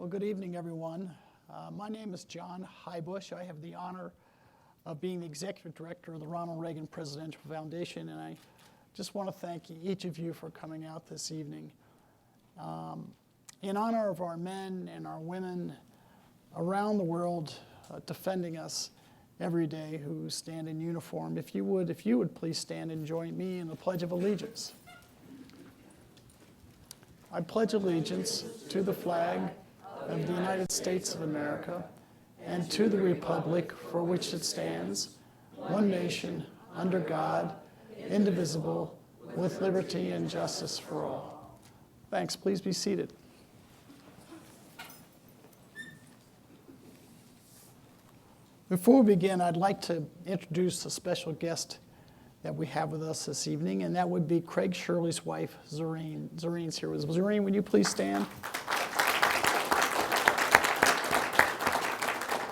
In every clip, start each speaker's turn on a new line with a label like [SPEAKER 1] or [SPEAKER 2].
[SPEAKER 1] Well, good evening, everyone. My name is John Highbush. I have the honor of being the Executive Director of the Ronald Reagan Presidential Foundation, and I just want to thank each of you for coming out this evening. In honor of our men and our women around the world defending us every day who stand in uniform, if you would please stand and join me in the Pledge of Allegiance. I pledge allegiance to the flag of the United States of America and to the republic for which it stands, one nation, under God, indivisible, with liberty and justice for all. Thanks. Please be seated. Before we begin, I'd like to introduce a special guest that we have with us this evening, and that would be Craig Shirley's wife, Zoreen. Zoreen's here with us. Zoreen, would you please stand?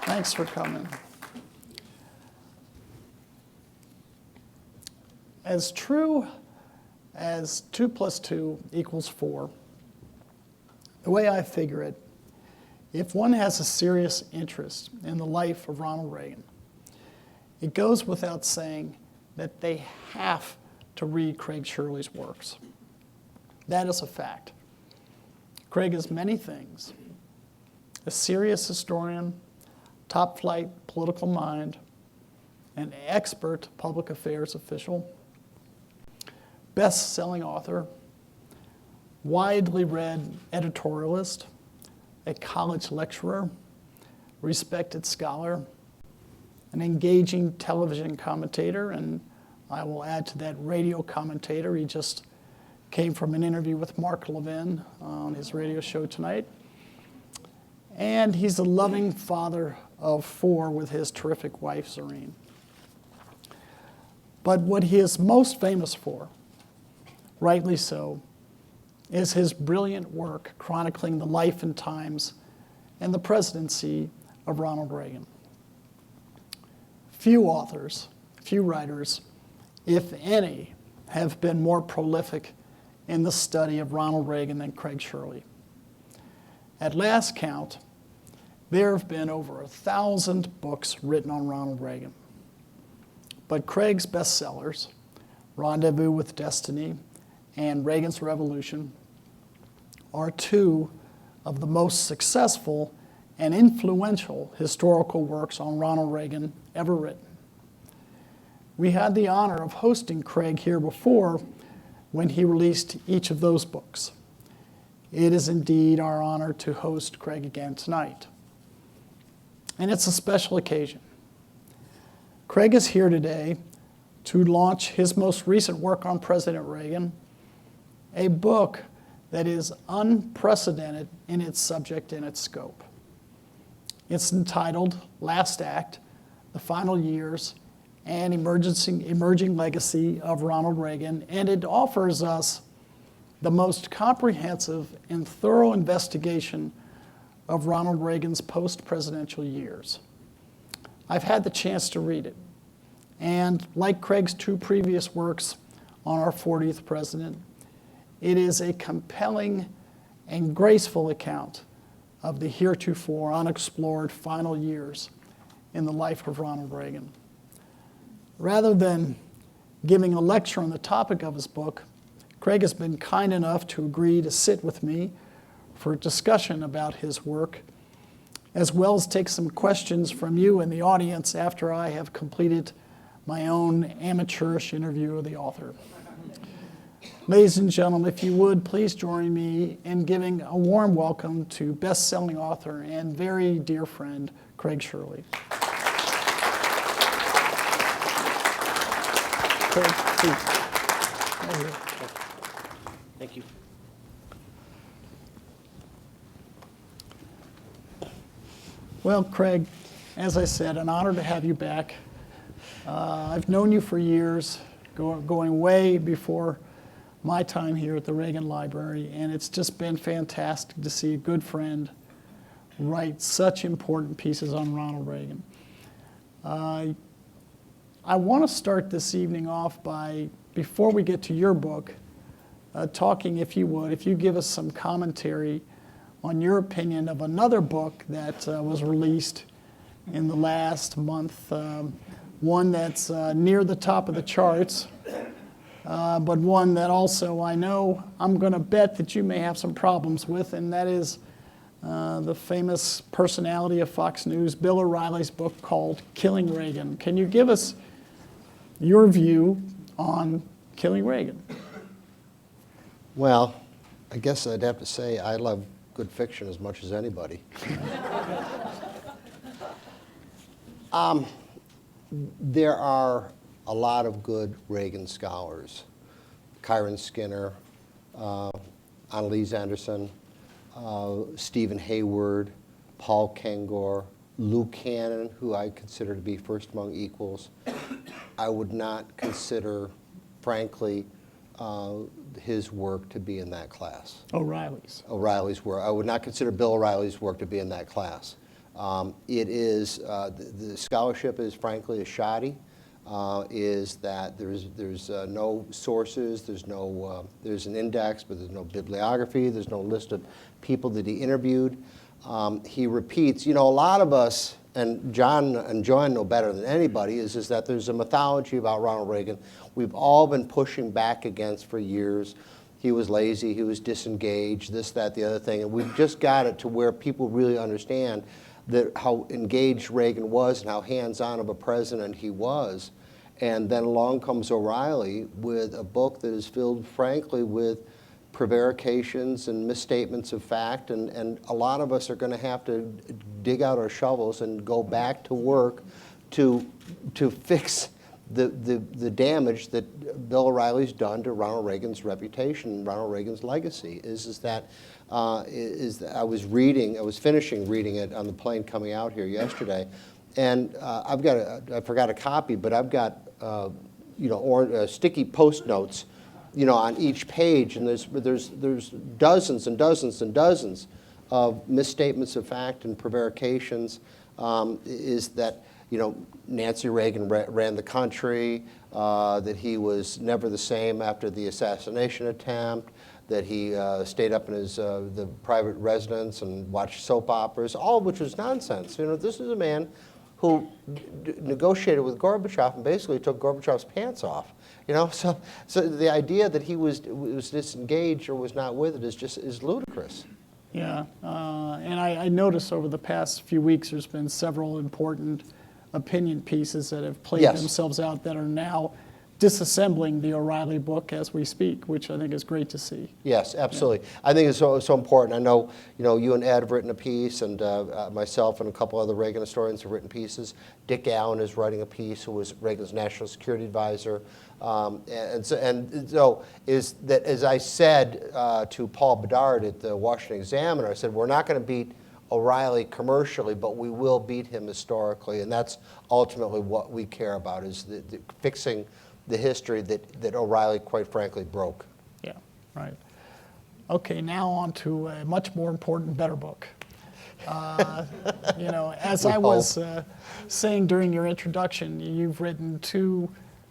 [SPEAKER 1] Thanks for coming. As true as 2 + 2 = 4, the way I figure it, if one has a serious interest in the life of Ronald Reagan, it goes without saying that they have to read Craig Shirley's works. That is a fact. Craig is many things: a serious historian, top-flight political mind, an expert public affairs official, best-selling author, widely read editorialist, a college lecturer, respected scholar, an engaging television commentator, and I will add to that radio commentator. He just came from an interview with Mark Levin on his radio show tonight. And he's a loving father of 4 with his terrific wife, Zoreen. But what he is most famous for, rightly so, is his brilliant work chronicling the life and times and the presidency of Ronald Reagan. Few authors, few writers, if any, have been more prolific in the study of Ronald Reagan than Craig Shirley. At last count, there have been over 1,000 books written on Ronald Reagan. But Craig's bestsellers, Rendezvous with Destiny and Reagan's Revolution, are 2 of the most successful and influential historical works on Ronald Reagan ever written. We had the honor of hosting Craig here before when he released each of those books. It is indeed our honor to host Craig again tonight. And it's a special occasion. Craig is here today to launch his most recent work on President Reagan, a book that is unprecedented in its subject and its scope. It's entitled Last Act: The Final Years and Emerging Legacy of Ronald Reagan, and it offers us the most comprehensive and thorough investigation of Ronald Reagan's post-presidential years. I've had the chance to read it, and like Craig's 2 previous works on our 40th president, it is a compelling and graceful account of the heretofore unexplored final years in the life of Ronald Reagan. Rather than giving a lecture on the topic of his book, Craig has been kind enough to agree to sit with me for a discussion about his work, as well as take some questions from you in the audience after I have completed my own amateurish interview of the author. Ladies and gentlemen, if you would, please join me in giving a warm welcome to best-selling author and very dear friend, Craig Shirley. Craig, please.
[SPEAKER 2] Thank you.
[SPEAKER 1] Well, Craig, as I said, an honor to have you back. I've known you for years, going way before my time here at the Reagan Library, and it's just been fantastic to see a good friend write such important pieces on Ronald Reagan. I want to start this evening off by, before we get to your book, talking, if you would, if you give us some commentary on your opinion of another book that was released in the last month, one that's near the top of the charts, but one that also I know I'm going to bet that you may have some problems with, and that is the famous personality of Fox News, Bill O'Reilly's book called Killing Reagan. Can you give us your view on Killing Reagan?
[SPEAKER 2] Well, I guess I'd have to say I love good fiction as much as anybody. There are a lot of good Reagan scholars. Kyron Skinner, Annalise Anderson, Stephen Hayward, Paul Kengor, Lou Cannon, who I consider to be first among equals. I would not consider, frankly, his work to be in that class. O'Reilly's work. I would not consider Bill O'Reilly's work to be in that class. It is, the scholarship is frankly shoddy, is that there's no sources, there's an index, but there's no bibliography, there's no list of people that he interviewed. He repeats, a lot of us, and John and Joan know better than anybody, is that there's a mythology about Ronald Reagan we've all been pushing back against for years. He was lazy, he was disengaged, this, that, the other thing, and we've just got it to where people really understand that how engaged Reagan was and how hands-on of a president he was. And then along comes O'Reilly with a book that is filled, frankly, with prevarications and misstatements of fact, and a lot of us are going to have to dig out our shovels and go back to work to fix the damage that Bill O'Reilly's done to Ronald Reagan's reputation, Ronald Reagan's legacy. I was finishing reading it on the plane coming out here yesterday, and I forgot a copy, but I've got sticky post notes, on each page, and there's dozens and dozens and dozens of misstatements of fact and prevarications. Is that Nancy Reagan ran the country, that he was never the same after the assassination attempt, that he stayed up in his the private residence and watched soap operas, all of which was nonsense. This is a man who negotiated with Gorbachev and basically took Gorbachev's pants off. So the idea that he was disengaged or was not with it is ludicrous.
[SPEAKER 1] Yeah, and I noticed over the past few weeks there's been several important opinion pieces that have played themselves out that are now disassembling the O'Reilly book as we speak, which I think is great to see.
[SPEAKER 2] Yes, absolutely. Yeah. I think it's so important. I know, you and Ed have written a piece, and myself and a couple other Reagan historians have written pieces. Dick Allen is writing a piece, who was Reagan's national security advisor. So is that, as I said to Paul Bedard at the Washington Examiner, I said, we're not going to beat O'Reilly commercially, but we will beat him historically, and that's ultimately what we care about, is the fixing the history that O'Reilly, quite frankly, broke.
[SPEAKER 1] Yeah, right. Okay, now on to a much more important, better book. As I was saying during your introduction, you've written two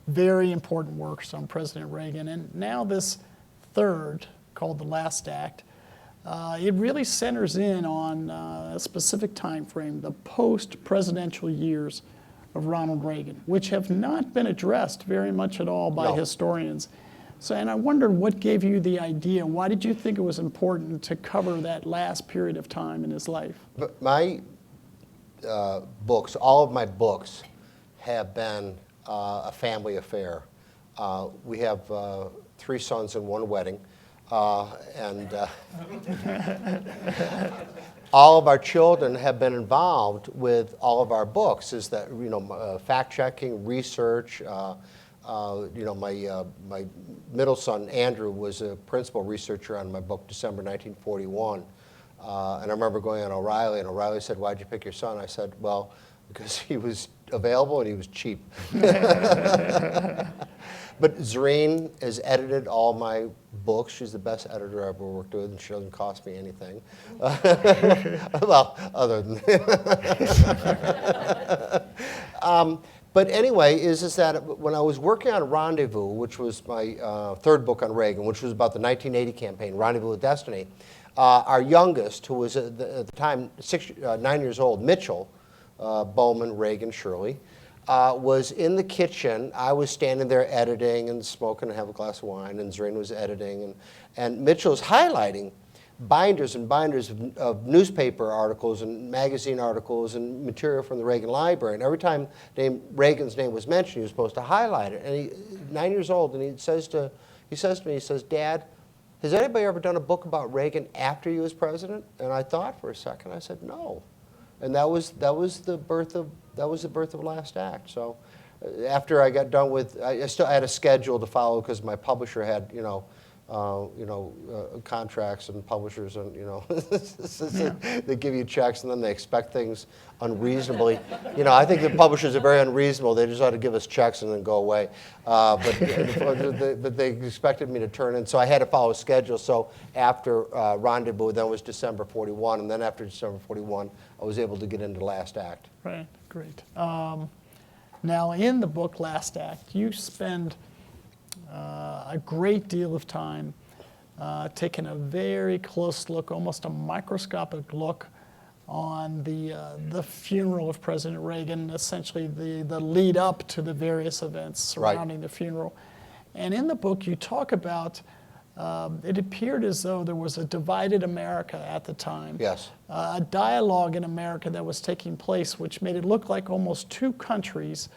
[SPEAKER 1] very important works on President Reagan, and now this third, called The Last Act, it really centers in on a specific time frame, the post-presidential years of Ronald Reagan, which have not been addressed very much at all by historians. So, and I wondered what gave you the idea. Why did you think it was important to cover that last period of time in his life?
[SPEAKER 2] But my books, all of my books, have been a family affair. We have 3 sons and 1 wedding, and all of our children have been involved with all of our books. Is that fact-checking, research. My middle son Andrew was a principal researcher on my book December 1941, and I remember going on O'Reilly, and O'Reilly said, "Why'd you pick your son?" I said, "Well, because he was available and he was cheap." But Zareen has edited all my books. She's the best editor I ever worked with, and she doesn't cost me anything. Well, other than but anyway, is that when I was working on Rendezvous, which was my third book on Reagan, which was about the 1980 campaign, Rendezvous with Destiny, Our youngest, who was at the time 9 years old, Mitchell, Bowman, Reagan, Shirley, was in the kitchen. I was standing there editing and smoking and having a glass of wine, and Zrin was editing. And Mitchell was highlighting binders and binders of newspaper articles and magazine articles and material from the Reagan Library. And every time Reagan's name was mentioned, he was supposed to highlight it. And he, 9 years old, and he says to me, Dad, has anybody ever done a book about Reagan after he was president? And I thought for a second. I said, no. And that was the birth of Last Act. So after I got done with, I had a schedule to follow because my publisher had, contracts and publishers, and they give you checks and then they expect things unreasonably. I think the publishers are very unreasonable. They just ought to give us checks and then go away. But they expected me to turn in, so I had to follow a schedule. So after Rendezvous, then it was December 41, and then after December 41, I was able to get into Last Act.
[SPEAKER 1] Right, great. Now, in the book Last Act, you spend a great deal of time taking a very close look, almost a microscopic look, on the funeral of President Reagan, essentially the lead up to the various events surrounding the funeral. And in the book, you talk about it appeared as though there was a divided America at the time.
[SPEAKER 2] Yes.
[SPEAKER 1] A dialogue in America that was taking place, which made it look like almost two countries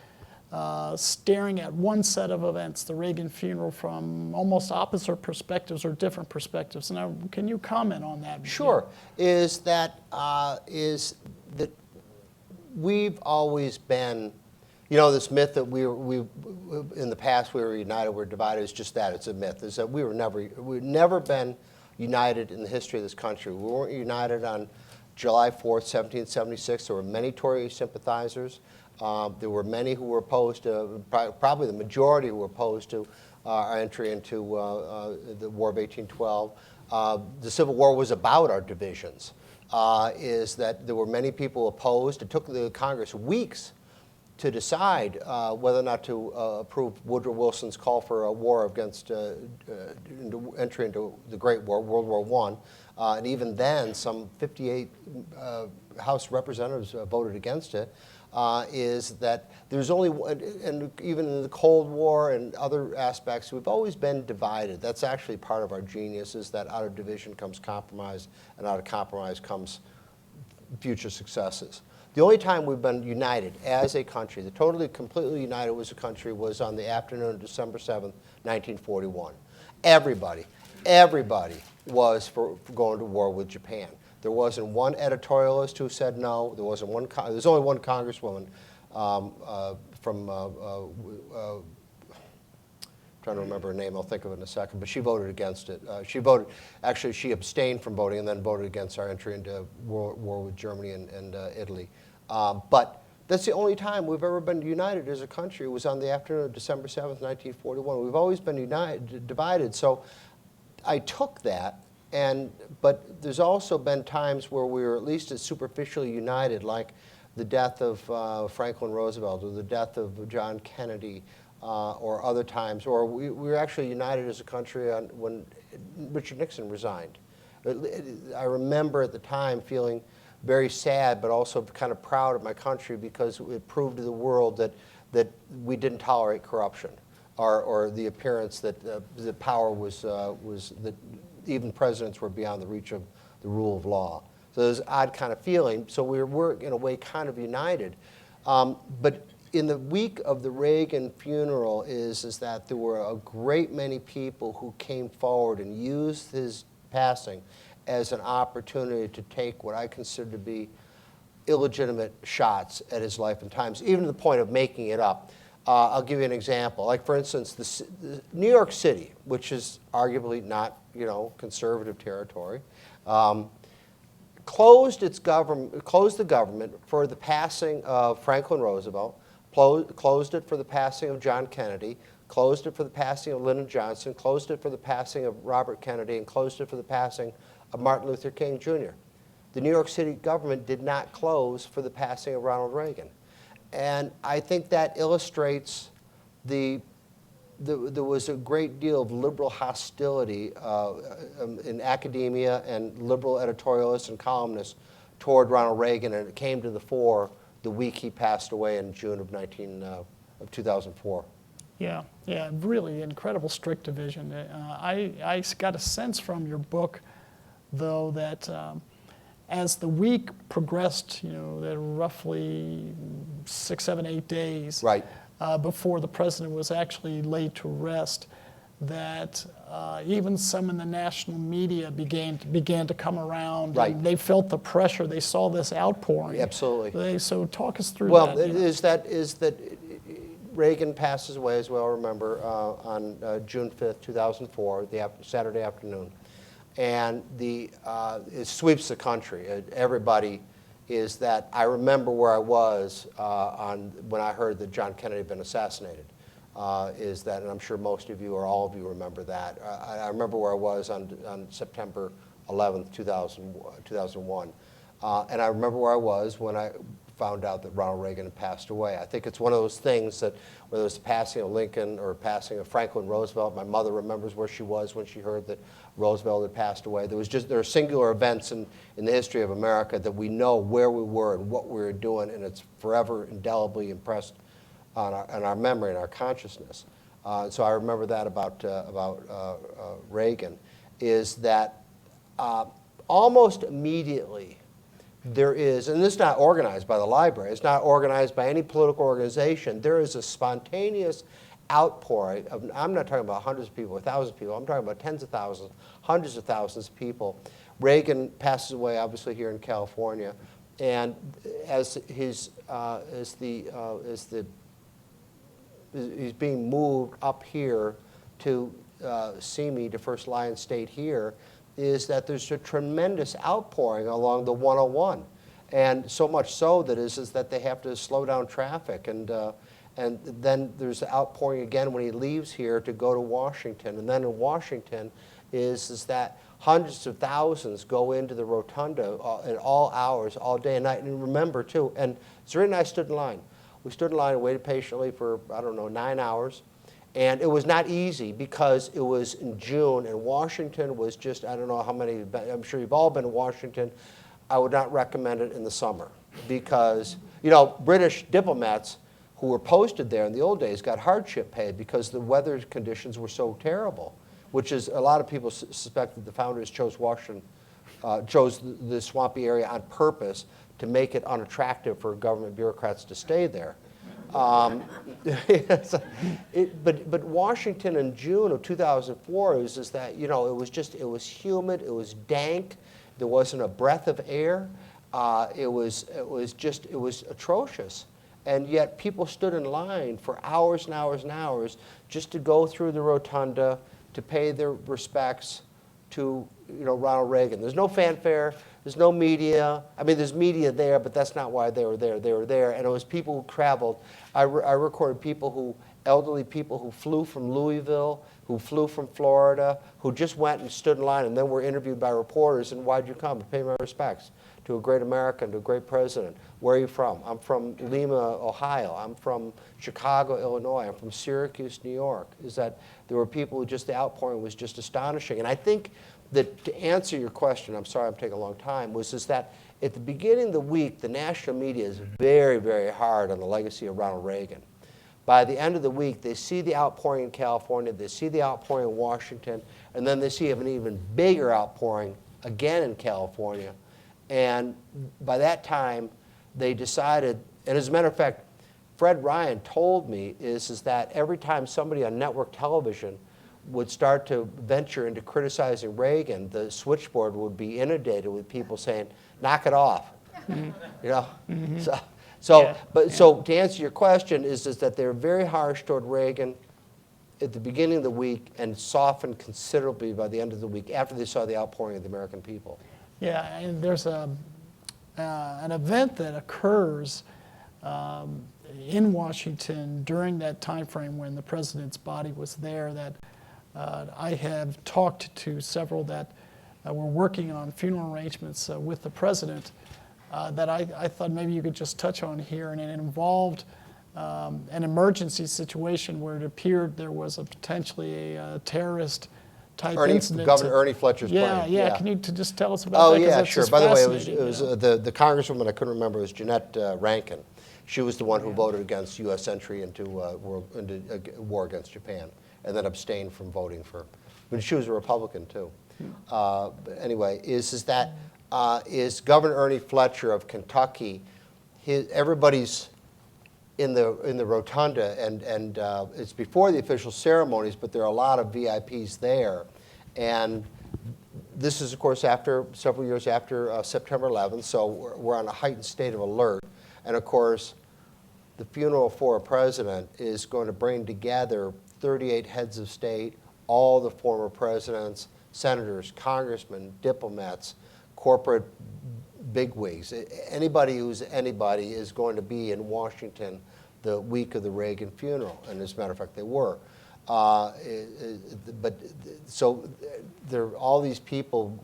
[SPEAKER 1] staring at one set of events, the Reagan funeral, from almost opposite perspectives or different perspectives. Now, can you comment on that?
[SPEAKER 2] Sure. Is that we've always been, this myth that we in the past we were united, we're divided, is just that. It's a myth. Is that we've never been united in the history of this country. We weren't united on July 4th, 1776. There were many Tory sympathizers. There were many who were opposed to, probably the majority who were opposed to our entry into the War of 1812. The Civil War was about our divisions. Is that there were many people opposed. It took the Congress weeks to decide whether or not to approve Woodrow Wilson's call for a war against entry into the Great War, World War I. And even then, some 58 House representatives voted against it. Is that there's only one, and even in the Cold War and other aspects, we've always been divided. That's actually part of our genius, is that out of division comes compromise, and out of compromise comes future successes. The only time we've been united as a country, the totally, completely united as a country, was on the afternoon of December 7th, 1941. Everybody was for going to war with Japan. There wasn't one editorialist who said no. There wasn't one. There's only one congresswoman from. Trying to remember her name. I'll think of it in a second. But she voted against it. Actually, she abstained from voting and then voted against our entry into war with Germany and Italy. But that's the only time we've ever been united as a country. It was on the afternoon of December 7th, 1941. We've always been divided. So I took that. But there's also been times where we were at least as superficially united, like the death of Franklin Roosevelt, or the death of John Kennedy, or other times, or we were actually united as a country when Richard Nixon resigned. I remember at the time feeling very sad, but also kind of proud of my country, because it proved to the world that we didn't tolerate corruption, or the appearance that the power was that even presidents were beyond the reach of the rule of law. So there's an odd kind of feeling. So we were, in a way, kind of united. But in the week of the Reagan funeral is that there were a great many people who came forward and used his passing as an opportunity to take what I consider to be illegitimate shots at his life and times, even to the point of making it up. I'll give you an example. Like, for instance, the New York City, which is arguably not, conservative territory, closed the government for the passing of Franklin Roosevelt, closed it for the passing of John Kennedy, closed it for the passing of Lyndon Johnson, closed it for the passing of Robert Kennedy, and closed it for the passing of Martin Luther King Jr. The New York City government did not close for the passing of Ronald Reagan. And I think that illustrates the there was a great deal of liberal hostility in academia and liberal editorialists and columnists toward Ronald Reagan, and it came to the fore the week he passed away in June of 2004.
[SPEAKER 1] Yeah, really incredible strict division. I got a sense from your book, though, that as the week progressed, that roughly 6, 7, 8 days
[SPEAKER 2] Right.
[SPEAKER 1] Before the president was actually laid to rest, that even some in the national media began to come around.
[SPEAKER 2] Right.
[SPEAKER 1] And they felt the pressure. They saw this outpouring.
[SPEAKER 2] Absolutely.
[SPEAKER 1] So talk us through
[SPEAKER 2] Well,
[SPEAKER 1] that.
[SPEAKER 2] is that Reagan passes away, as we all remember, on June 5th, 2004, Saturday afternoon. And it sweeps the country. Everybody is that I remember where I was when I heard that John Kennedy had been assassinated. Is that, and I'm sure most of you or all of you remember that. I remember where I was on September 11th, 2001. And I remember where I was when I found out that Ronald Reagan had passed away. I think it's one of those things that, whether it's the passing of Lincoln or passing of Franklin Roosevelt, my mother remembers where she was when she heard that Roosevelt had passed away. There are singular events in the history of America that we know where we were and what we were doing, and it's forever indelibly impressed on our memory and our consciousness. So I remember that about Reagan, is that almost immediately there is, and this is not organized by the library, it's not organized by any political organization, there is a spontaneous outpouring of, I'm not talking about hundreds of people or thousands of people, I'm talking about tens of thousands, hundreds of thousands of people. Reagan passes away, obviously, here in California, and as he's being moved up here to see me to First Lion State here, is that there's a tremendous outpouring along the 101, and so much so that is that they have to slow down traffic, and then there's the outpouring again when he leaves here to go to Washington, and then in Washington is that hundreds of thousands go into the rotunda at all hours, all day and night. And remember too, and Zuri and I stood in line. We stood in line and waited patiently for, 9 hours. And it was not easy because it was in June and Washington was just, I don't know how many, I'm sure you've all been to Washington. I would not recommend it in the summer because, British diplomats who were posted there in the old days got hardship pay because the weather conditions were so terrible, which is, a lot of people suspect that the founders chose Washington, chose the swampy area on purpose to make it unattractive for government bureaucrats to stay there. But Washington in June of 2004 it was humid, it was dank, there wasn't a breath of air, it was atrocious, and yet people stood in line for hours and hours and hours just to go through the rotunda to pay their respects to Ronald Reagan. There's no fanfare. There's no media. I mean, there's media there, but that's not why they were there. They were there, and it was people who traveled. I recorded elderly people who flew from Louisville, who flew from Florida, who just went and stood in line and then were interviewed by reporters. And why'd you come? To pay my respects to a great American, to a great president. Where are you from? I'm from Lima, Ohio. I'm from Chicago, Illinois. I'm from Syracuse, New York. Is that there were people who the outpouring was just astonishing. And I think that to answer your question, I'm sorry I'm taking a long time, is that at the beginning of the week, the national media is very, very hard on the legacy of Ronald Reagan. By the end of the week, they see the outpouring in California, they see the outpouring in Washington, and then they see an even bigger outpouring again in California. And by that time, they decided, and as a matter of fact, Fred Ryan told me is that every time somebody on network television would start to venture into criticizing Reagan, the switchboard would be inundated with people saying, knock it off. Mm-hmm. So to answer your question is that they're very harsh toward Reagan at the beginning of the week and softened considerably by the end of the week after they saw the outpouring of the American people.
[SPEAKER 1] Yeah, and there's an event that occurs in Washington during that time frame when the president's body was there that I have talked to several that were working on funeral arrangements with the president that I thought maybe you could just touch on here, and it involved an emergency situation where it appeared there was a potentially a terrorist type incident.
[SPEAKER 2] Governor Ernie Fletcher's plane.
[SPEAKER 1] Yeah. Can you just tell us about that? 'Cause that's
[SPEAKER 2] Sure.
[SPEAKER 1] just
[SPEAKER 2] By the way,
[SPEAKER 1] fascinating,
[SPEAKER 2] it was the congresswoman I couldn't remember was Jeanette Rankin. She was the one who voted against U.S. entry into war against Japan, and then abstained from voting for. But she was a Republican too. But anyway, is Governor Ernie Fletcher of Kentucky? Everybody's in the rotunda, and it's before the official ceremonies, but there are a lot of VIPs there, and this is, of course, several years after September 11th, so we're on a heightened state of alert, and of course, the funeral for a president is going to bring together 38 heads of state, all the former presidents, senators, congressmen, diplomats, corporate bigwigs. Anybody who's anybody is going to be in Washington the week of the Reagan funeral, and as a matter of fact, they were. So there are all these people,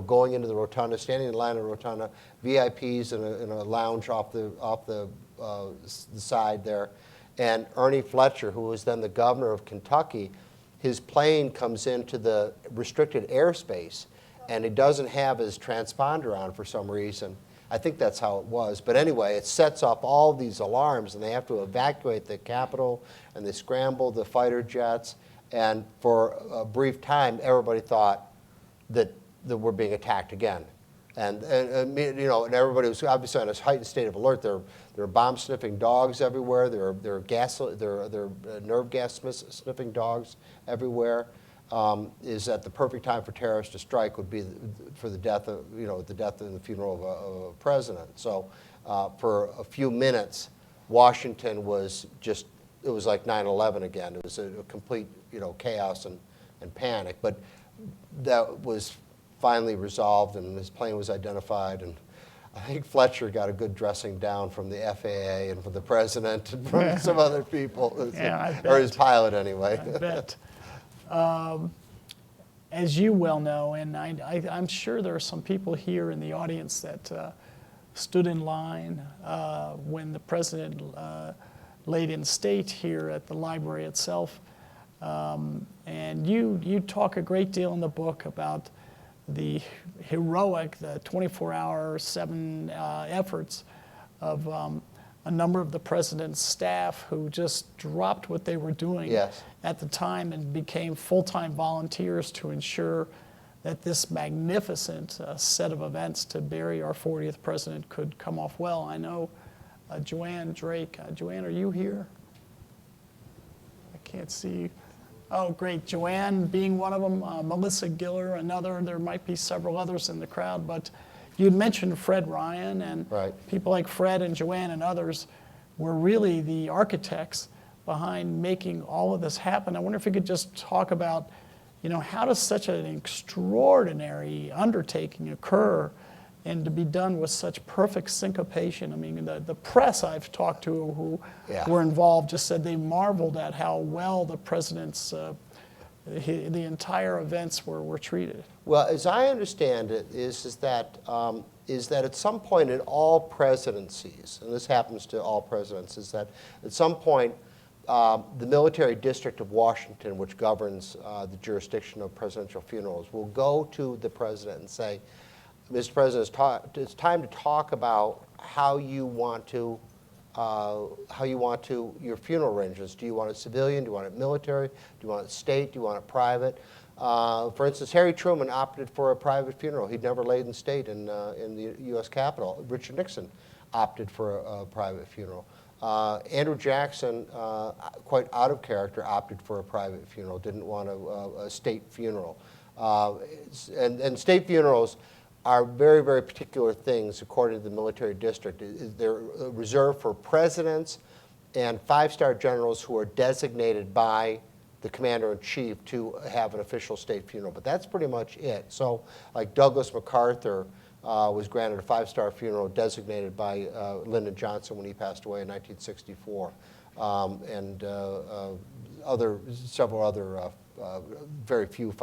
[SPEAKER 2] going into the rotunda, standing in line in the rotunda, VIPs in a lounge off the side there, and Ernie Fletcher, who was then the governor of Kentucky, his plane comes into the restricted airspace, and he doesn't have his transponder on for some reason. I think that's how it was. But anyway, it sets off all these alarms, and they have to evacuate the Capitol, and they scramble the fighter jets. And for a brief time, everybody thought that we're being attacked again. And everybody was obviously on a heightened state of alert. There are bomb-sniffing dogs everywhere. There are nerve gas sniffing dogs everywhere. Is that the perfect time for terrorists to strike would be for the death of, the death and the funeral of a president. So for a few minutes, Washington was just, it was like 9/11 again. It was a complete, chaos and panic. But that was finally resolved, and his plane was identified, and I think Fletcher got a good dressing down from the FAA and from the president and from some other people, or his pilot anyway.
[SPEAKER 1] I bet. As you well know, and I'm sure there are some people here in the audience that stood in line when the president laid in state here at the library itself. And you talk a great deal in the book about the heroic, the 24-hour, 7 efforts of a number of the president's staff who just dropped what they were doing at the time and became full-time volunteers to ensure that this magnificent set of events to bury our 40th president could come off well. I know Joanne Drake. Joanne, are you here? I can't see you. Oh, great. Joanne being one of them, Melissa Giller, another. There might be several others in the crowd, but you'd mentioned Fred Ryan, and people like Fred and Joanne and others were really the architects behind making all of this happen. I wonder if you could just talk about, how does such an extraordinary undertaking occur and to be done with such perfect syncopation? I mean, the press I've talked to who were involved just said they marveled at how well the president's the entire events were treated.
[SPEAKER 2] Well, as I understand it, is that at some point in all presidencies, and this happens to all presidents, is that at some point the military district of Washington, which governs the jurisdiction of presidential funerals, will go to the president and say, Mr. President, it's time to talk about how you want your funeral arrangements. Do you want it civilian? Do you want it military? Do you want it state? Do you want it private? For instance, Harry Truman opted for a private funeral. He'd never laid in state in the U.S. Capitol. Richard Nixon opted for a private funeral. Andrew Jackson, quite out of character, opted for a private funeral, didn't want a state funeral. And state funerals are very, very particular things according to the military district. They're reserved for presidents and 5-star generals who are designated by the commander-in-chief to have an official state funeral. But that's pretty much it. So like Douglas MacArthur was granted a 5-star funeral designated by Lyndon Johnson when he passed away in 1964. And several other, very few,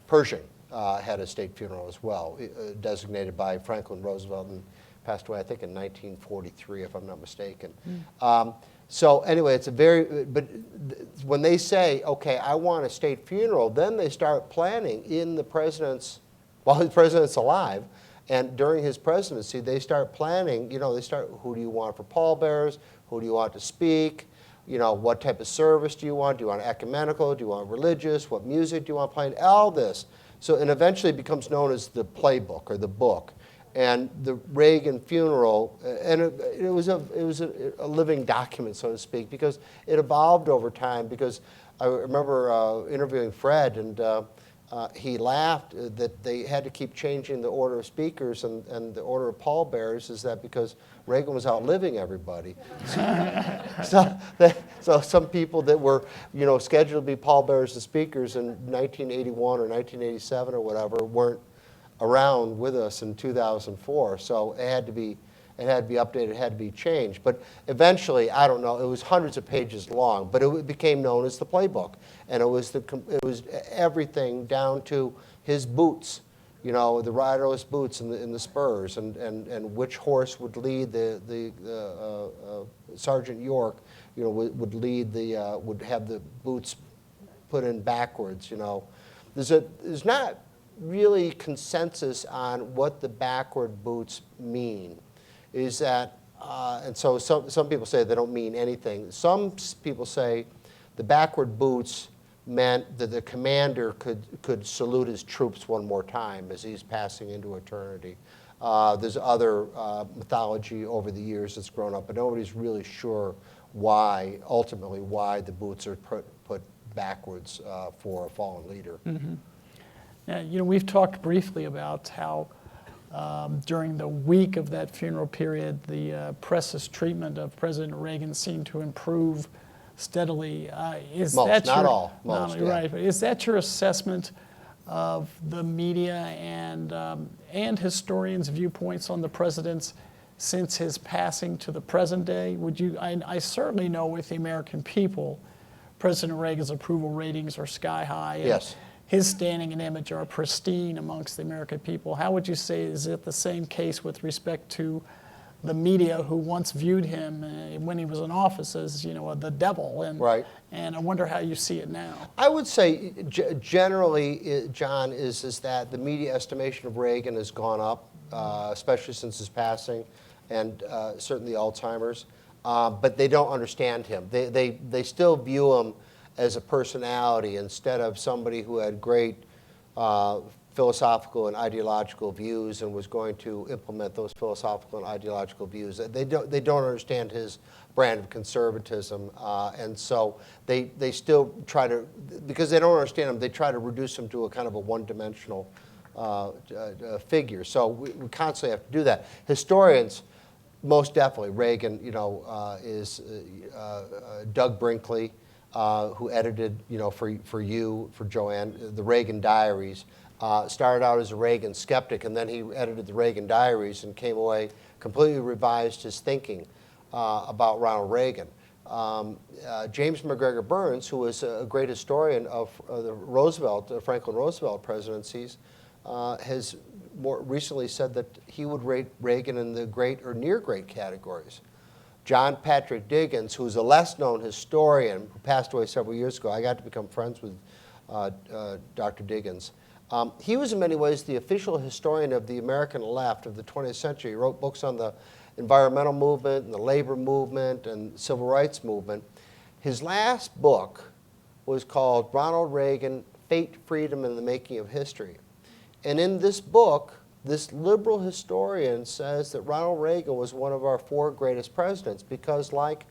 [SPEAKER 2] Pershing had a state funeral as well, designated by Franklin Roosevelt and passed away, I think, in 1943, if I'm not mistaken. So anyway, it's a very, but when they say, okay, I want a state funeral, then they start planning in the president's, while the president's alive, and during his presidency, they start planning, they start, who do you want for pallbearers? Who do you want to speak? What type of service do you want? Do you want ecumenical? Do you want religious? What music do you want playing? All this. So, and eventually it becomes known as the playbook or the book. And the Reagan funeral, and it was a living document, so to speak, because it evolved over time. Because I remember interviewing Fred, and he laughed that they had to keep changing the order of speakers and the order of pallbearers. Is that because Reagan was outliving everybody? So some people that were scheduled to be pallbearers and speakers in 1981 or 1987 or whatever weren't around with us in 2004, so it had to be updated, it had to be changed. But eventually, I don't know, it was hundreds of pages long, but it became known as the playbook, and it was everything down to his boots, the riderless boots and the spurs, and which horse would lead the Sergeant York, would lead would have the boots put in backwards. There's not really consensus on what the backward boots mean. Is that, and so some people say they don't mean anything. Some people say the backward boots meant that the commander could salute his troops one more time as he's passing into eternity. There's other mythology over the years that's grown up, but nobody's really sure ultimately why the boots are put backwards for a fallen leader.
[SPEAKER 1] Mm-hmm. Yeah, we've talked briefly about how during the week of that funeral period, the press's treatment of President Reagan seemed to improve steadily.
[SPEAKER 2] Most, not all. Most, yeah.
[SPEAKER 1] Right. Is that your assessment of the media and historians' viewpoints on the presidents since his passing to the present day? I certainly know with the American people, President Reagan's approval ratings are sky high.
[SPEAKER 2] Yes.
[SPEAKER 1] His standing and image are pristine amongst the American people. How would you say, is it the same case with respect to the media who once viewed him when he was in office as, the devil? And,
[SPEAKER 2] right.
[SPEAKER 1] And I wonder how you see it now.
[SPEAKER 2] I would say generally, John, is that the media estimation of Reagan has gone up, especially since his passing, and certainly Alzheimer's. But they don't understand him. They still view him as a personality instead of somebody who had great philosophical and ideological views and was going to implement those philosophical and ideological views. They don't understand his brand of conservatism, and so they still try to, because they don't understand him, they try to reduce him to a kind of a one-dimensional figure. So we constantly have to do that. Historians, most definitely, Reagan, is Doug Brinkley, who edited, for Joanne, the Reagan Diaries, started out as a Reagan skeptic, and then he edited the Reagan Diaries and came away, completely revised his thinking about Ronald Reagan. James McGregor Burns, who was a great historian of the Franklin Roosevelt presidencies, has more recently said that he would rate Reagan in the great or near great categories. John Patrick Diggins, who's a less-known historian who passed away several years ago. I got to become friends with Dr. Diggins. He was in many ways the official historian of the American left of the 20th century. He wrote books on the environmental movement and the labor movement and civil rights movement. His last book was called Ronald Reagan, Fate, Freedom, and the Making of History. And in this book, this liberal historian says that Ronald Reagan was one of our 4 greatest presidents because like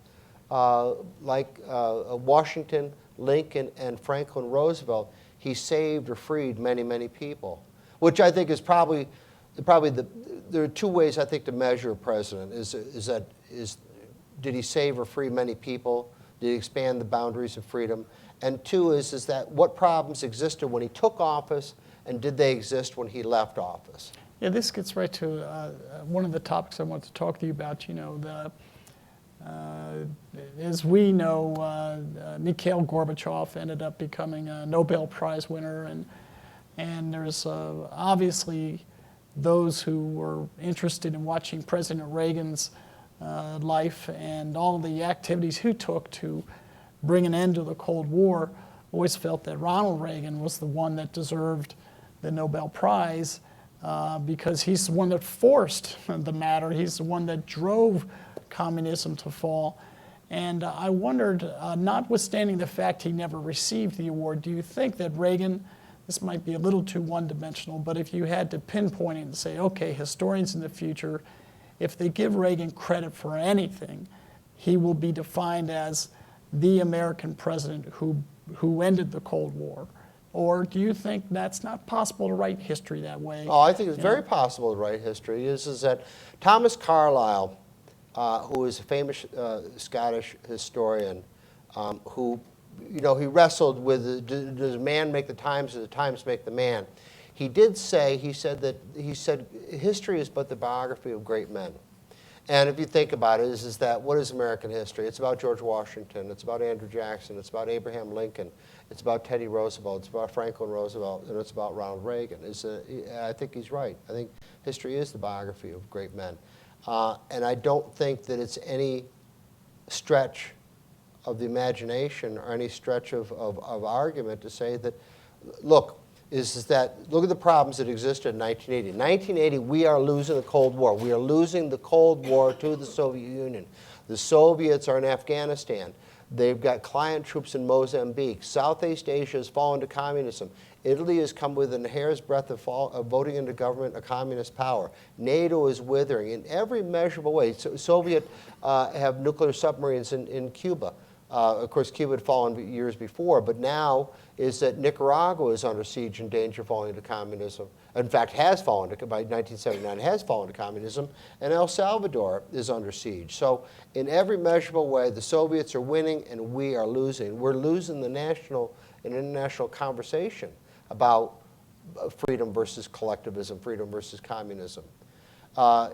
[SPEAKER 2] Washington, Lincoln, and Franklin Roosevelt, he saved or freed many, many people, which I think is probably there are 2 ways I think to measure a president. Did he save or free many people? Did he expand the boundaries of freedom? And 2 is that what problems existed when he took office, and did they exist when he left office?
[SPEAKER 1] Yeah, this gets right to one of the topics I want to talk to you about. As we know, Mikhail Gorbachev ended up becoming a Nobel Prize winner, and there's obviously those who were interested in watching President Reagan's life and all of the activities he took to bring an end to the Cold War always felt that Ronald Reagan was the one that deserved the Nobel Prize because he's the one that forced the matter. He's the one that drove communism to fall. And I wondered, notwithstanding the fact he never received the award, do you think that Reagan, this might be a little too one-dimensional, but if you had to pinpoint it and say, okay, historians in the future, if they give Reagan credit for anything, he will be defined as the American president who ended the Cold War? Or do you think that's not possible to write history that way?
[SPEAKER 2] Oh, I think it's very possible to write history. Is that Thomas Carlyle, who is a famous Scottish historian, who, he wrestled with, does man make the times or the times make the man? He said history is but the biography of great men. And if you think about it, is that what is American history? It's about George Washington, it's about Andrew Jackson, it's about Abraham Lincoln, it's about Teddy Roosevelt, it's about Franklin Roosevelt, and it's about Ronald Reagan. I think he's right. I think history is the biography of great men. And I don't think that it's any stretch of the imagination or any stretch of argument to say that, look at the problems that existed in 1980. In 1980, we are losing the Cold War. We are losing the Cold War to the Soviet Union. The Soviets are in Afghanistan. They've got client troops in Mozambique. Southeast Asia has fallen to communism. Italy has come within a hair's breadth of voting into government a communist power. NATO is withering in every measurable way. Soviet have nuclear submarines in Cuba. Of course, Cuba had fallen years before, but now is that Nicaragua is under siege and danger of falling into communism. In fact, by 1979, has fallen to communism, and El Salvador is under siege. So in every measurable way, the Soviets are winning and we are losing. We're losing the national and international conversation about freedom versus collectivism, freedom versus communism.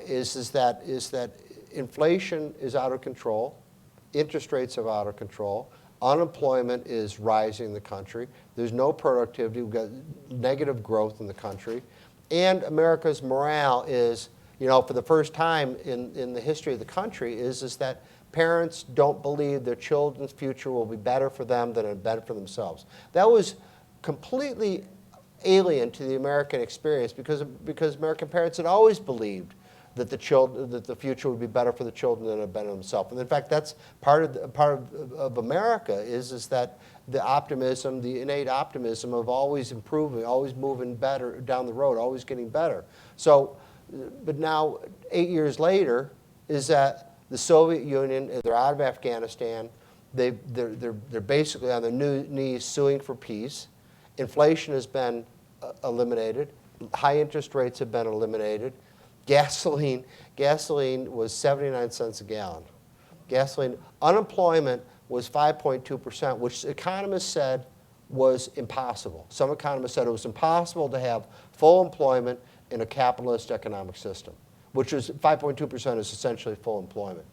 [SPEAKER 2] Is that inflation is out of control. Interest rates are out of control. Unemployment is rising in the country. There's no productivity. We've got negative growth in the country. And America's morale is, for the first time in the history of the country, is that parents don't believe their children's future will be better for them than it better for themselves. That was completely alien to the American experience because American parents had always believed that the future would be better for the children than it had been themselves. And in fact, that's part of America is that the optimism, the innate optimism of always improving, always moving better down the road, always getting better. So, but now 8 years later, is that the Soviet Union, they're out of Afghanistan. They're basically on their knees suing for peace. Inflation has been eliminated. High interest rates have been eliminated. Gasoline was 79 cents a gallon. Unemployment was 5.2%, which economists said was impossible. Some economists said it was impossible to have full employment in a capitalist economic system, which is 5.2% is essentially full employment.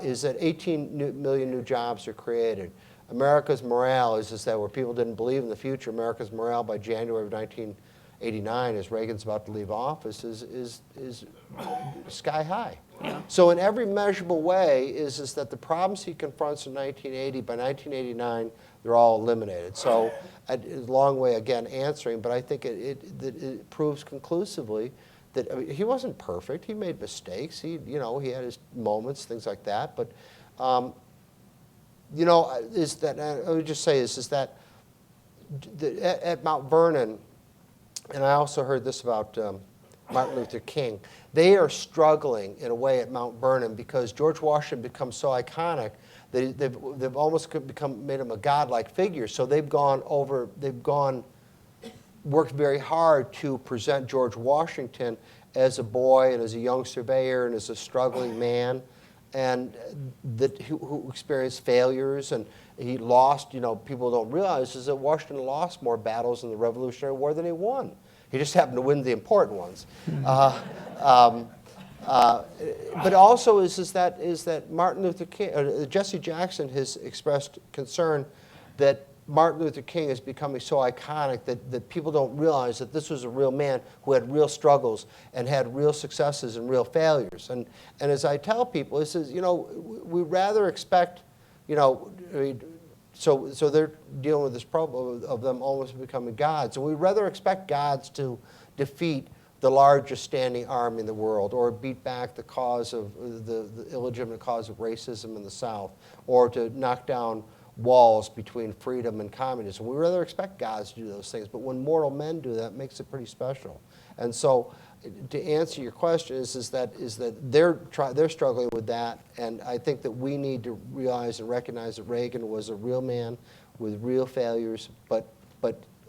[SPEAKER 2] Is that 18 million new jobs are created. America's morale is that where people didn't believe in the future, America's morale by January of 1989, as Reagan's about to leave office, is sky high. Yeah. So in every measurable way is that the problems he confronts in 1980, by 1989, they're all eliminated. So a long way, again, answering, but I think it proves conclusively that he wasn't perfect. He made mistakes. He had his moments, things like that. But, I would just say is that at Mount Vernon, and I also heard this about Martin Luther King, they are struggling in a way at Mount Vernon because George Washington becomes so iconic that they've almost made him a godlike figure. So they've worked very hard to present George Washington as a boy and as a young surveyor and as a struggling man, and who experienced failures, and he lost. People don't realize is that Washington lost more battles in the Revolutionary War than he won. He just happened to win the important ones. But also is that Martin Luther King, Jesse Jackson has expressed concern that Martin Luther King is becoming so iconic that people don't realize that this was a real man who had real struggles and had real successes and real failures. And as I tell people, this is, we rather expect, so they're dealing with this problem of them almost becoming gods. And we'd rather expect gods to defeat the largest standing army in the world, or beat back the cause of the illegitimate cause of racism in the South, or to knock down walls between freedom and communism. We rather expect gods to do those things, but when mortal men do that, it makes it pretty special. And so, to answer your question, is that they're struggling with that, and I think that we need to realize and recognize that Reagan was a real man with real failures, but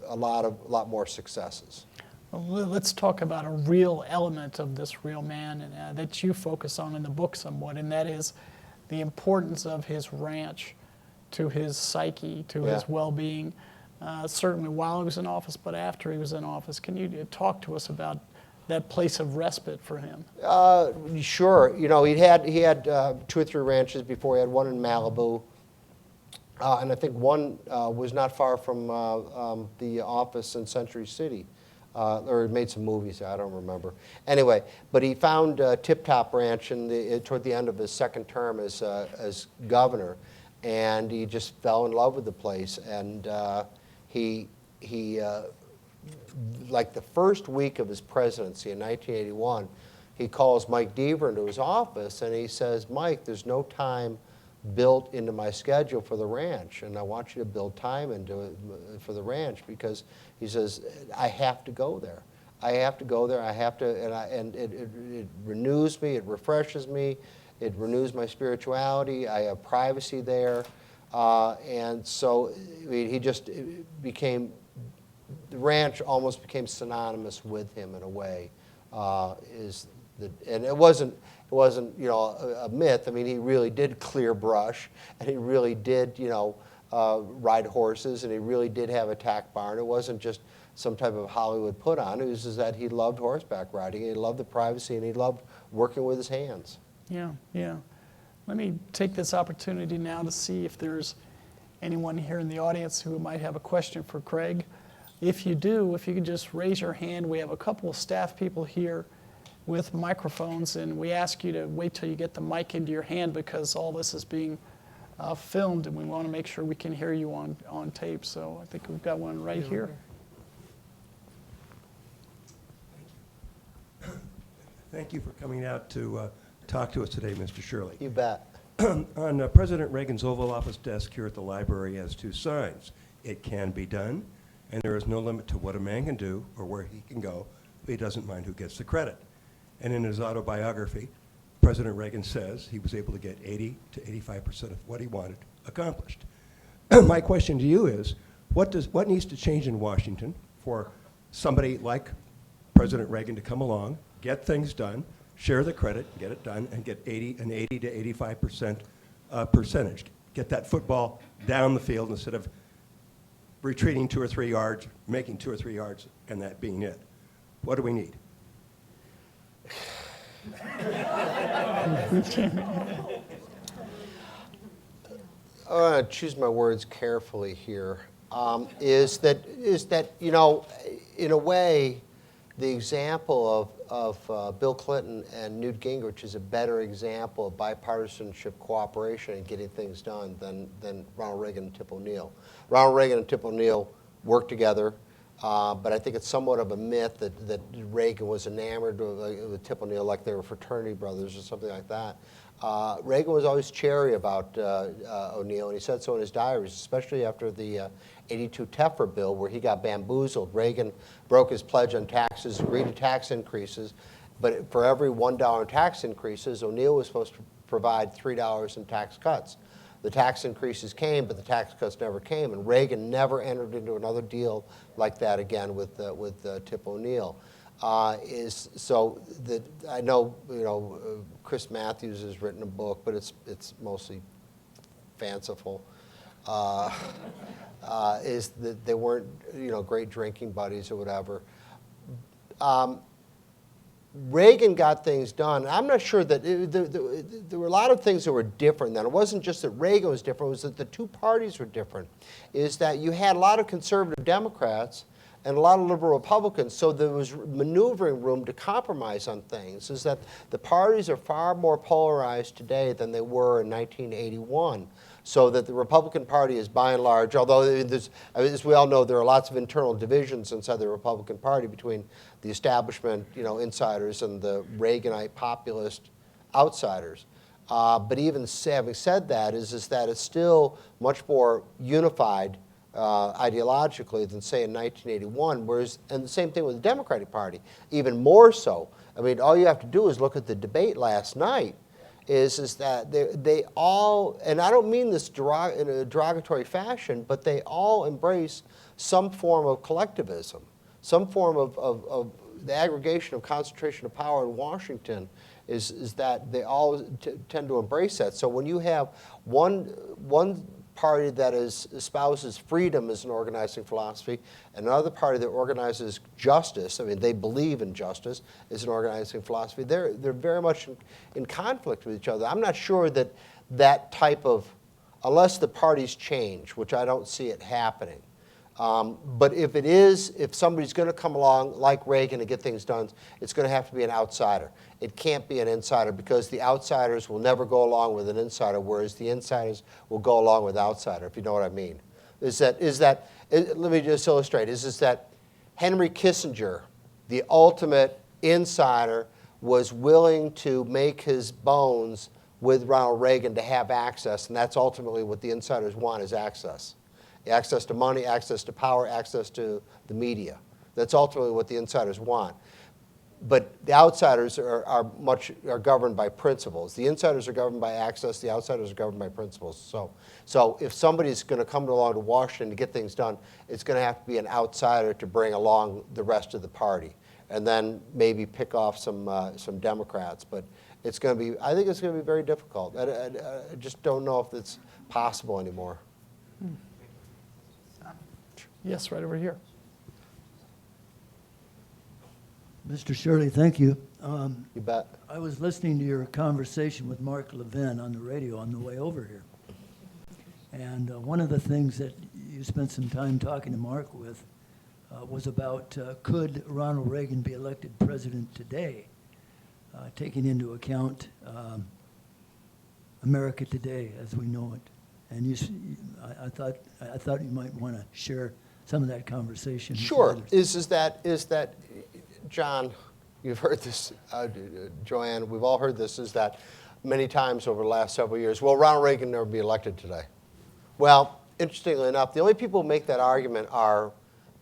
[SPEAKER 2] a lot more successes.
[SPEAKER 1] Well, let's talk about a real element of this real man and, that you focus on in the book somewhat, and that is the importance of his ranch to his psyche, to his well-being, certainly while he was in office, but after he was in office. Can you talk to us about that place of respite for him?
[SPEAKER 2] Sure. He had 2 or 3 ranches before. He had one in Malibu, and I think one was not far from the office in Century City. Or he made some movies, I don't remember. Anyway, but he found Tip Top Ranch toward the end of his second term as governor, and he just fell in love with the place. And he like the first week of his presidency in 1981, he calls Mike Deaver into his office, and he says, "Mike, there's no time built into my schedule for the ranch, and I want you to build time into it for the ranch," because he says, "I have to go there. I have to go there. I have to," and it renews me. It refreshes me. It renews my spirituality. I have privacy there, and so he just became. The ranch almost became synonymous with him in a way. And it wasn't a myth. I mean, he really did clear brush, and he really did ride horses, and he really did have a tack barn. It wasn't just some type of Hollywood put on. It was just that he loved horseback riding, and he loved the privacy, and he loved working with his hands.
[SPEAKER 1] Yeah. Let me take this opportunity now to see if there's anyone here in the audience who might have a question for Craig. If you do, if you could just raise your hand. We have a couple of staff people here with microphones, and we ask you to wait till you get the mic into your hand because all this is being filmed, and we want to make sure we can hear you on tape. So I think we've got one right here.
[SPEAKER 3] Thank you for coming out to talk to us today, Mr. Shirley.
[SPEAKER 2] You bet.
[SPEAKER 3] On President Reagan's Oval Office desk here at the library has 2 signs. It can be done, and there is no limit to what a man can do or where he can go, but he doesn't mind who gets the credit. And in his autobiography, President Reagan says he was able to get 80 to 85% of what he wanted accomplished. My question to you is, what needs to change in Washington for somebody like President Reagan to come along, get things done, share the credit, get it done, and get 80 to 85% percentage? Get that football down the field instead of retreating 2 or 3 yards, making 2 or 3 yards, and that being it. What do we need?
[SPEAKER 2] I want to choose my words carefully here. Is that in a way, the example of Bill Clinton and Newt Gingrich is a better example of bipartisanship cooperation and getting things done than Ronald Reagan and Tip O'Neill. Ronald Reagan and Tip O'Neill worked together, but I think it's somewhat of a myth that Reagan was enamored with Tip O'Neill like they were fraternity brothers or something like that. Reagan was always chary about O'Neill, and he said so in his diaries, especially after the 82 Teffer bill where he got bamboozled. Reagan broke his pledge on taxes, agreed to tax increases, but for every $1 in tax increases, O'Neill was supposed to provide $3 in tax cuts. The tax increases came, but the tax cuts never came, and Reagan never entered into another deal like that again with Tip O'Neill. I know Chris Matthews has written a book, but it's mostly fanciful. Is that they weren't great drinking buddies or whatever. Reagan got things done. I'm not sure that there were a lot of things that were different then. It wasn't just that Reagan was different, it was that the two parties were different. Is that you had a lot of conservative Democrats and a lot of liberal Republicans, so there was maneuvering room to compromise on things. Is that the parties are far more polarized today than they were in 1981. So that the Republican Party is by and large, although there's, as we all know, there are lots of internal divisions inside the Republican Party between the establishment, insiders and the Reaganite populist outsiders. But even having said that, is that it's still much more unified ideologically than, say, in 1981, whereas, and the same thing with the Democratic Party, even more so. I mean, all you have to do is look at the debate last night, is that they all, and I don't mean this in a derogatory fashion, but they all embrace some form of collectivism, some form of the aggregation of concentration of power in Washington is that they all tend to embrace that. So when you have one party that espouses freedom as an organizing philosophy, and another party that organizes justice, I mean, they believe in justice as an organizing philosophy, they're very much in conflict with each other. I'm not sure that that type of, unless the parties change, which I don't see it happening, but if somebody's going to come along like Reagan and get things done, it's going to have to be an outsider. It can't be an insider, because the outsiders will never go along with an insider, whereas the insiders will go along with outsider, if you know what I mean. Let me just illustrate, is that Henry Kissinger, the ultimate insider, was willing to make his bones with Ronald Reagan to have access, and that's ultimately what the insiders want, is access. Access to money, access to power, access to the media. That's ultimately what the insiders want. But the outsiders are governed by principles. The insiders are governed by access. The outsiders are governed by principles. So if somebody's going to come along to Washington to get things done, it's going to have to be an outsider to bring along the rest of the party, and then maybe pick off some Democrats. But it's going to be, I think it's going to be very difficult. I just don't know if it's possible anymore.
[SPEAKER 1] Yes, right over here.
[SPEAKER 4] Mr. Shirley, thank you.
[SPEAKER 2] You bet.
[SPEAKER 4] I was listening to your conversation with Mark Levin on the radio on the way over here. And one of the things that you spent some time talking to Mark with was about could Ronald Reagan be elected president today, taking into account America today as we know it. And I thought you might want to share some of that conversation.
[SPEAKER 2] Sure. Is that John, you've heard this, Joanne, we've all heard this, is that many times over the last several years, will Ronald Reagan never be elected today? Well, interestingly enough, the only people who make that argument are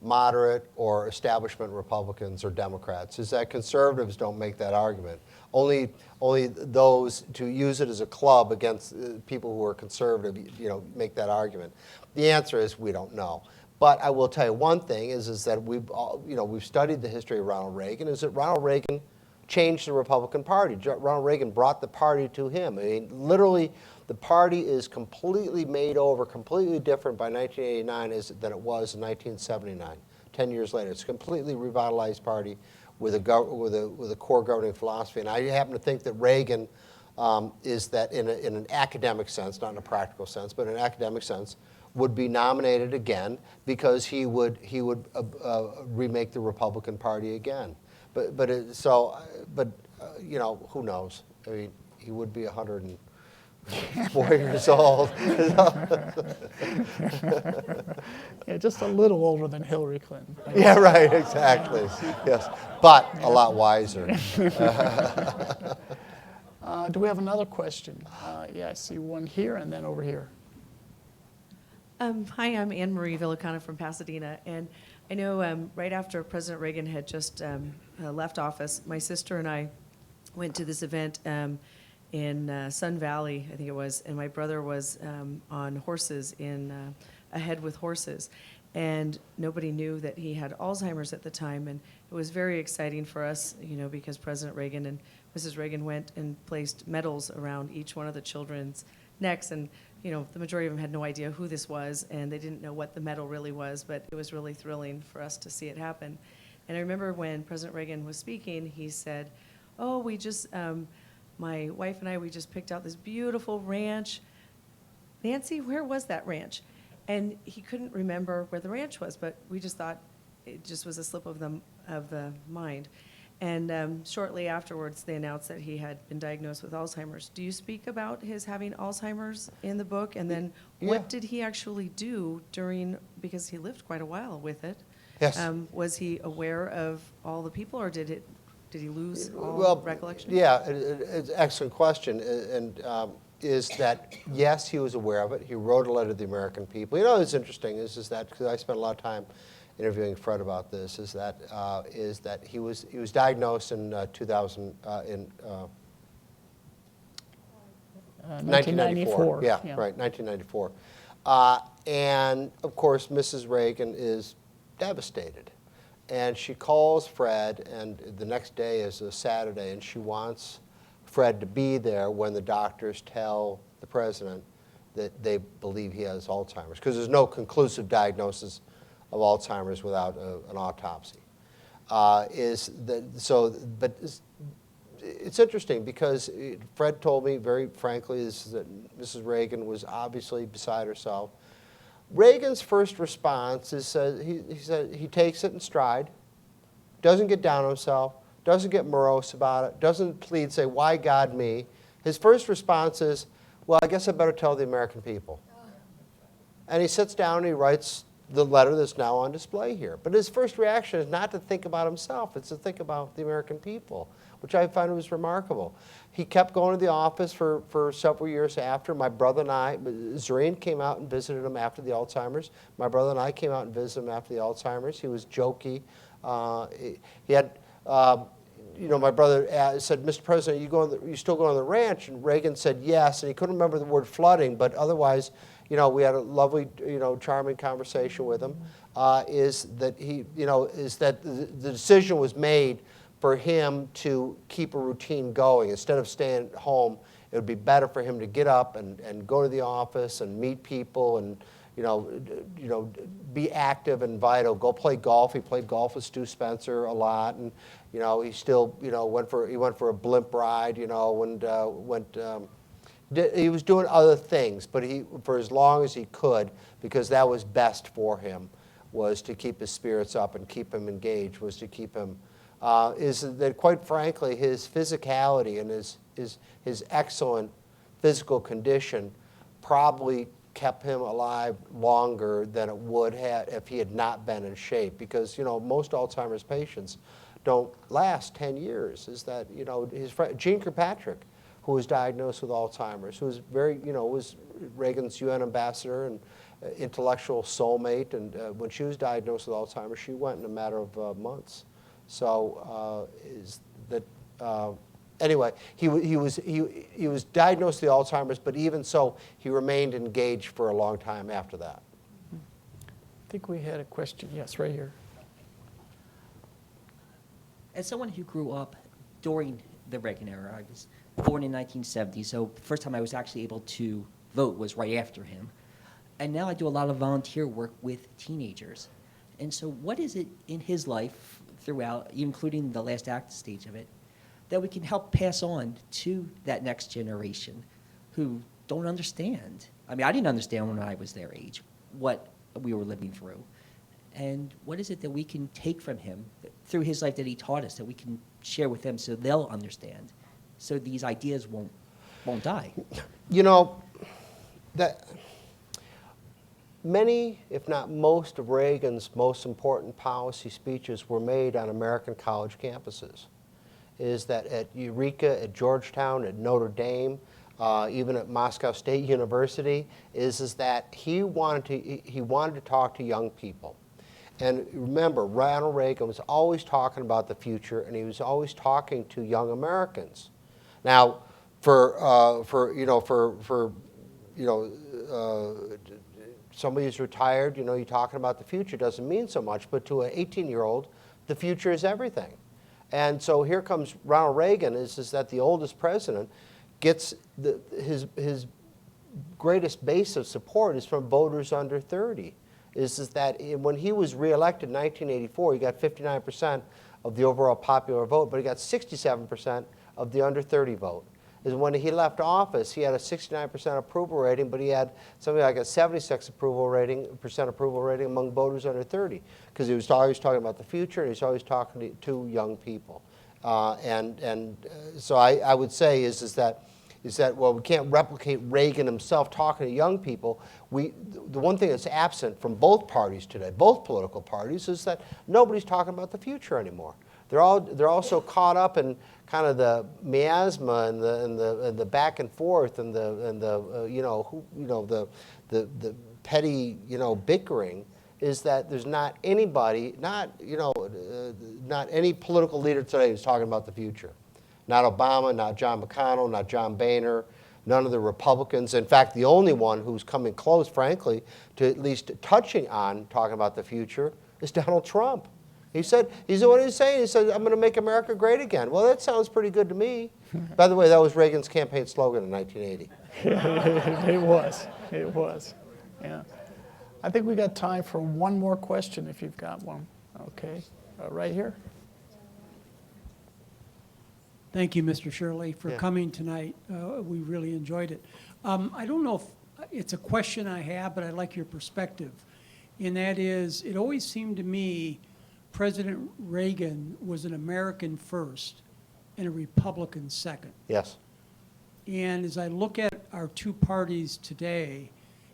[SPEAKER 2] moderate or establishment Republicans or Democrats, is that conservatives don't make that argument. Only those, to use it as a club against people who are conservative, make that argument. The answer is we don't know. But I will tell you one thing is that we've studied the history of Ronald Reagan, is that Ronald Reagan changed the Republican Party. Ronald Reagan brought the party to him. I mean, literally, the party is completely made over, completely different by 1989 than it was in 1979, 10 years later. It's a completely revitalized party with a core governing philosophy. And I happen to think that Reagan is that in an academic sense, not in a practical sense, but in an academic sense, would be nominated again because he would remake the Republican Party again. But who knows? I mean, he would be 104 years old.
[SPEAKER 1] Yeah, just a little older than Hillary Clinton.
[SPEAKER 2] Yeah, right, exactly. Yes, but a lot wiser.
[SPEAKER 1] Do we have another question? Yeah, I see one here and then over here.
[SPEAKER 5] Hi, I'm Anne Marie Villacana from Pasadena, and I know right after President Reagan had just left office, my sister and I went to this event in Sun Valley, I think it was, and my brother was on horses in Ahead with Horses, and nobody knew that he had Alzheimer's at the time, and it was very exciting for us, because President Reagan and Mrs. Reagan went and placed medals around each one of the children's necks, and the majority of them had no idea who this was, and they didn't know what the medal really was, but it was really thrilling for us to see it happen. And I remember when President Reagan was speaking, he said, oh, we just, my wife and I, we just picked out this beautiful ranch. Nancy, where was that ranch? And he couldn't remember where the ranch was, but we just thought it just was a slip of the mind. And shortly afterwards, they announced that he had been diagnosed with Alzheimer's. Do you speak about his having Alzheimer's in the book? And then
[SPEAKER 2] Yeah.
[SPEAKER 5] what did he actually do during, because he lived quite a while with it?
[SPEAKER 2] Yes.
[SPEAKER 5] Was he aware of all the people, or did he lose all
[SPEAKER 2] Well,
[SPEAKER 5] recollection?
[SPEAKER 2] yeah, it's an excellent question, and is that, yes, he was aware of it. He wrote a letter to the American people. You know, what's interesting is that, because I spent a lot of time interviewing Fred about this, is that he was diagnosed in 1994. Yeah, right, 1994. And of course, Mrs. Reagan is devastated. And she calls Fred, and the next day is a Saturday, and she wants Fred to be there when the doctors tell the president that they believe he has Alzheimer's, because there's no conclusive diagnosis of Alzheimer's without an autopsy. But it's interesting because Fred told me very frankly that Mrs. Reagan was obviously beside herself. Reagan's first response is he takes it in stride, doesn't get down on himself, doesn't get morose about it, doesn't plead, say, why God me? His first response is, well, I guess I better tell the American people. And he sits down and he writes the letter that's now on display here. But his first reaction is not to think about himself, it's to think about the American people, which I find was remarkable. He kept going to the office for several years after. My brother and I, Zareen came out and visited him after the Alzheimer's. My brother and I came out and visited him after the Alzheimer's. He was jokey. He had, my brother said, Mr. President, you still going to the ranch? And Reagan said yes, and he couldn't remember the word flooding, but otherwise, we had a lovely, charming conversation with him. Is that the decision was made for him to keep a routine going. Instead of staying at home, it would be better for him to get up and go to the office and meet people and, be active and vital. Go play golf. He played golf with Stu Spencer a lot, and he still went for a blimp ride. He was doing other things, but for as long as he could, because that was best for him, was to keep his spirits up and keep him engaged. Was to keep him. Is that quite frankly his physicality and his excellent physical condition probably kept him alive longer than it would have if he had not been in shape, because most Alzheimer's patients don't last 10 years. Is that his friend Jean Kirkpatrick, who was diagnosed with Alzheimer's, who was was Reagan's UN ambassador and intellectual soulmate, and when she was diagnosed with Alzheimer's, she went in a matter of months. So anyway, he was diagnosed with Alzheimer's, but even so, he remained engaged for a long time after that.
[SPEAKER 1] I think we had a question. Yes, right here.
[SPEAKER 6] As someone who grew up during the Reagan era, I was born in 1970, so the first time I was actually able to vote was right after him. And now I do a lot of volunteer work with teenagers. And so what is it in his life throughout, including the last act stage of it, that we can help pass on to that next generation who don't understand? I mean, I didn't understand when I was their age what we were living through. And what is it that we can take from him through his life that he taught us, that we can share with them so they'll understand, so these ideas won't die?
[SPEAKER 2] That many, if not most, of Reagan's most important policy speeches were made on American college campuses. Is that at Eureka, at Georgetown, at Notre Dame, even at Moscow State University, is that he wanted to talk to young people. And remember, Ronald Reagan was always talking about the future, and he was always talking to young Americans. Now, somebody who's retired, you talking about the future doesn't mean so much, but to an 18-year-old, the future is everything. And so here comes Ronald Reagan, is that the oldest president gets his greatest base of support is from voters under 30. Is that when he was reelected in 1984, he got 59% of the overall popular vote, but he got 67% of the under 30 vote. Is when he left office, he had a 69% approval rating, but he had something like a 76% approval rating among voters under 30, because he was always talking about the future, and he was always talking to young people. So I would say is that well, we can't replicate Reagan himself talking to young people. The one thing that's absent from both parties today, both political parties, is that nobody's talking about the future anymore. They're all so caught up in kind of the miasma and the back and forth and the petty bickering, is that there's not anybody, not any political leader today who's talking about the future. Not Obama, not John McConnell, not John Boehner, none of the Republicans. In fact, the only one who's coming close, frankly, to at least touching on talking about the future is Donald Trump. What did he say? He said, I'm going to make America great again. Well, that sounds pretty good to me. By the way, that was Reagan's campaign slogan in 1980.
[SPEAKER 1] It was. Yeah. I think we got time for one more question if you've got one. Okay, right here.
[SPEAKER 7] Thank you, Mr. Shirley, for coming tonight. We really enjoyed it. I don't know if it's a question I have, but I'd like your perspective. And that is, it always seemed to me President Reagan was an American first and a Republican second.
[SPEAKER 2] Yes.
[SPEAKER 7] And as I look at our two parties today,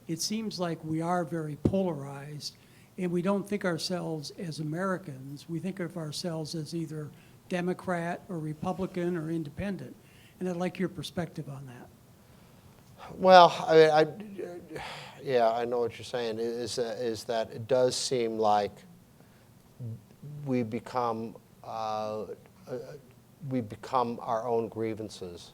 [SPEAKER 7] it seems like we are very polarized, and we don't think ourselves as Americans. We think of ourselves as either Democrat or Republican or independent. And I'd like your perspective on that.
[SPEAKER 2] Well, I know what you're saying, is that it does seem like we become our own grievances,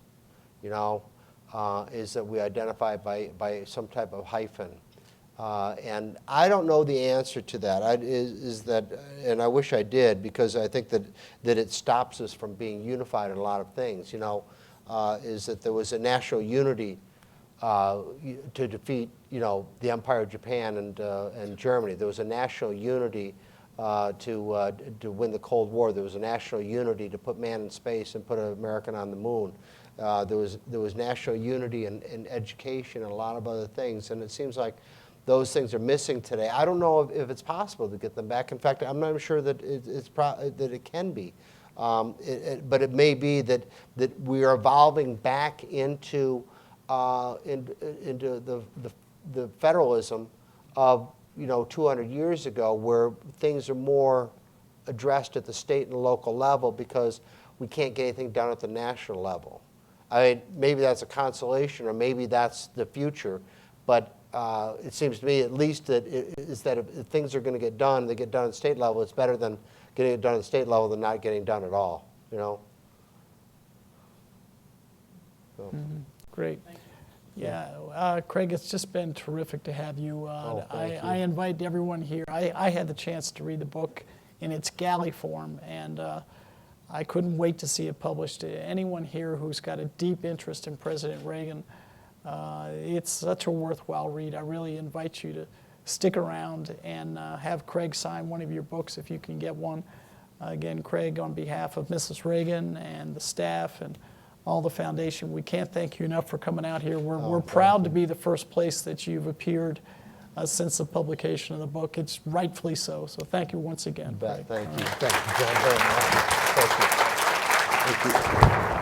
[SPEAKER 2] is that we identify by some type of hyphen. And I don't know the answer to that. And I wish I did, because I think that it stops us from being unified in a lot of things. Is that there was a national unity to defeat, the Empire of Japan and Germany. There was a national unity to win the Cold War. There was a national unity to put man in space and put an American on the moon. There was national unity in education and a lot of other things, and it seems like those things are missing today. I don't know if it's possible to get them back. In fact, I'm not even sure that that it can be. But it may be that we are evolving back into the federalism of 200 years ago, where things are more addressed at the state and local level because we can't get anything done at the national level. I mean, maybe that's a consolation, or maybe that's the future, but it seems to me at least that if things are going to get done, they get done at the state level, it's better than getting it done at the state level than not getting done at all, So.
[SPEAKER 1] Great. Yeah, Craig, it's just been terrific to have you.
[SPEAKER 2] Thank you.
[SPEAKER 1] I invite everyone here. I had the chance to read the book in its galley form, and I couldn't wait to see it published. Anyone here who's got a deep interest in President Reagan, it's such a worthwhile read. I really invite you to stick around and have Craig sign one of your books if you can get one. Again, Craig, on behalf of Mrs. Reagan and the staff and all the foundation, we can't thank you enough for coming out here. We're proud to be the first place that you've appeared since the publication of the book. It's rightfully so. So thank you once again.
[SPEAKER 2] You bet.
[SPEAKER 1] Craig.
[SPEAKER 2] Thank you. Thank you, John, very much. Thank you. Thank you.